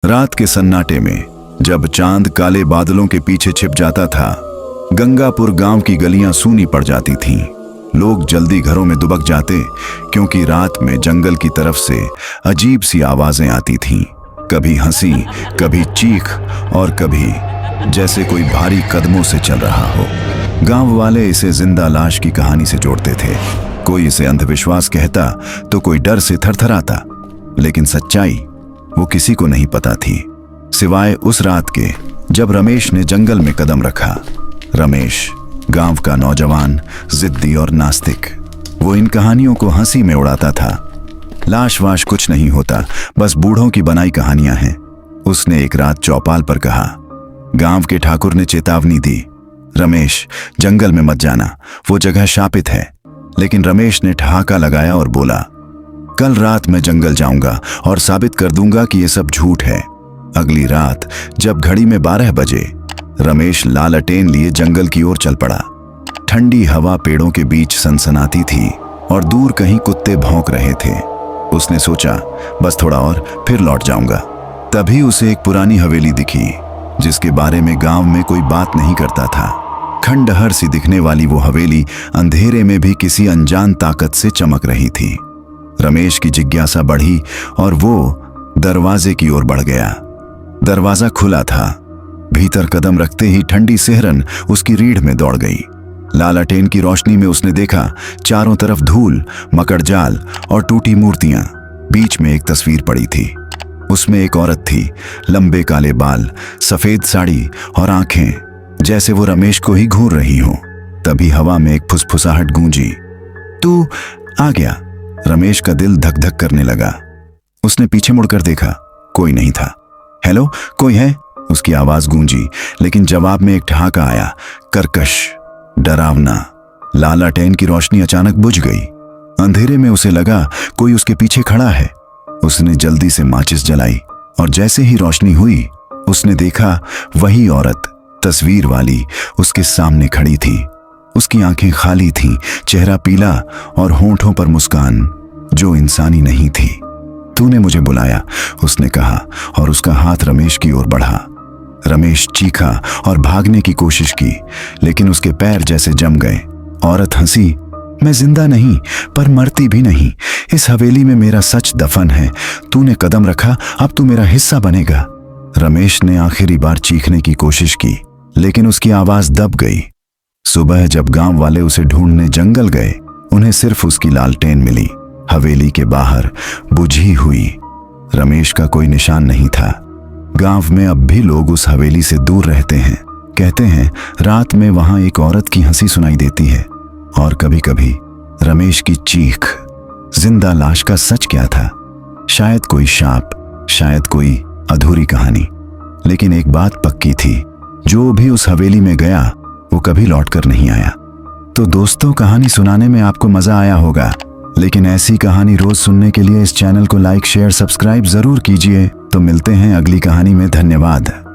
रात के सन्नाटे में जब चांद काले बादलों के पीछे छिप जाता था, गंगापुर गांव की गलियां सूनी पड़ जाती थीं। लोग जल्दी घरों में दुबक जाते क्योंकि रात में जंगल की तरफ से अजीब सी आवाजें आती थीं। कभी हंसी, कभी चीख और कभी जैसे कोई भारी कदमों से चल रहा हो। गांव वाले इसे जिंदा लाश की कहानी से जोड़ते थे। कोई इसे अंधविश्वास कहता तो कोई डर से थरथराता, लेकिन सच्चाई वो किसी को नहीं पता थी, सिवाय उस रात के जब रमेश ने जंगल में कदम रखा। रमेश गांव का नौजवान, जिद्दी और नास्तिक, वो इन कहानियों को हंसी में उड़ाता था। लाश वाश कुछ नहीं होता, बस बूढ़ों की बनाई कहानियां हैं। उसने एक रात चौपाल पर कहा। गांव के ठाकुर ने चेतावनी दी, रमेश जंगल में मत जाना, वो जगह शापित है। लेकिन रमेश ने ठहाका लगाया और बोला, कल रात मैं जंगल जाऊंगा और साबित कर दूंगा कि ये सब झूठ है। अगली रात जब घड़ी में 12 बजे रमेश लालटेन लिए जंगल की ओर चल पड़ा। ठंडी हवा पेड़ों के बीच सनसनाती थी और दूर कहीं कुत्ते भौंक रहे थे। उसने सोचा, बस थोड़ा और फिर लौट जाऊंगा। तभी उसे एक पुरानी हवेली दिखी जिसके बारे में गांव में कोई बात नहीं करता था। खंडहर सी दिखने वाली वो हवेली अंधेरे में भी किसी अनजान ताकत से चमक रही थी। रमेश की जिज्ञासा बढ़ी और वो दरवाजे की ओर बढ़ गया। दरवाजा खुला था। भीतर कदम रखते ही ठंडी सिहरन उसकी रीढ़ में दौड़ गई। लालटेन की रोशनी में उसने देखा चारों तरफ धूल, मकड़जाल और टूटी मूर्तियां। बीच में एक तस्वीर पड़ी थी। उसमें एक औरत थी, लंबे काले बाल, सफेद साड़ी और आंखें, जैसे वो रमेश को ही घूर रही हो। तभी हवा में एक फुसफुसाहट गूंजी, तू आ गया। रमेश का दिल धक धक करने लगा। उसने पीछे मुड़कर देखा, कोई नहीं था। हेलो, कोई है? उसकी आवाज गूंजी, लेकिन जवाब में एक ठहाका आया, कर्कश, डरावना। लालटेन की रोशनी अचानक बुझ गई। अंधेरे में उसे लगा कोई उसके पीछे खड़ा है। उसने जल्दी से माचिस जलाई और जैसे ही रोशनी हुई, उसने देखा वही औरत, तस्वीर वाली, उसके सामने खड़ी थी। उसकी आंखें खाली थीं, चेहरा पीला और होंठों पर मुस्कान जो इंसानी नहीं थी। तूने मुझे बुलाया, उसने कहा और उसका हाथ रमेश की ओर बढ़ा। रमेश चीखा और भागने की कोशिश की, लेकिन उसके पैर जैसे जम गए। औरत हंसी, मैं जिंदा नहीं पर मरती भी नहीं। इस हवेली में मेरा सच दफन है। तूने कदम रखा, अब तू मेरा हिस्सा बनेगा। रमेश ने आखिरी बार चीखने की कोशिश की, लेकिन उसकी आवाज दब गई। सुबह जब गांव वाले उसे ढूंढने जंगल गए, उन्हें सिर्फ उसकी लालटेन मिली। हवेली के बाहर बुझी हुई। रमेश का कोई निशान नहीं था। गांव में अब भी लोग उस हवेली से दूर रहते हैं। कहते हैं रात में वहां एक औरत की हंसी सुनाई देती है और कभी कभी रमेश की चीख। जिंदा लाश का सच क्या था? शायद कोई शाप, शायद कोई अधूरी कहानी। लेकिन एक बात पक्की थी, जो भी उस हवेली में गया वो कभी लौटकर नहीं आया। तो दोस्तों, कहानी सुनाने में आपको मजा आया होगा, लेकिन ऐसी कहानी रोज सुनने के लिए इस चैनल को लाइक, शेयर, सब्सक्राइब जरूर कीजिए। तो मिलते हैं अगली कहानी में। धन्यवाद।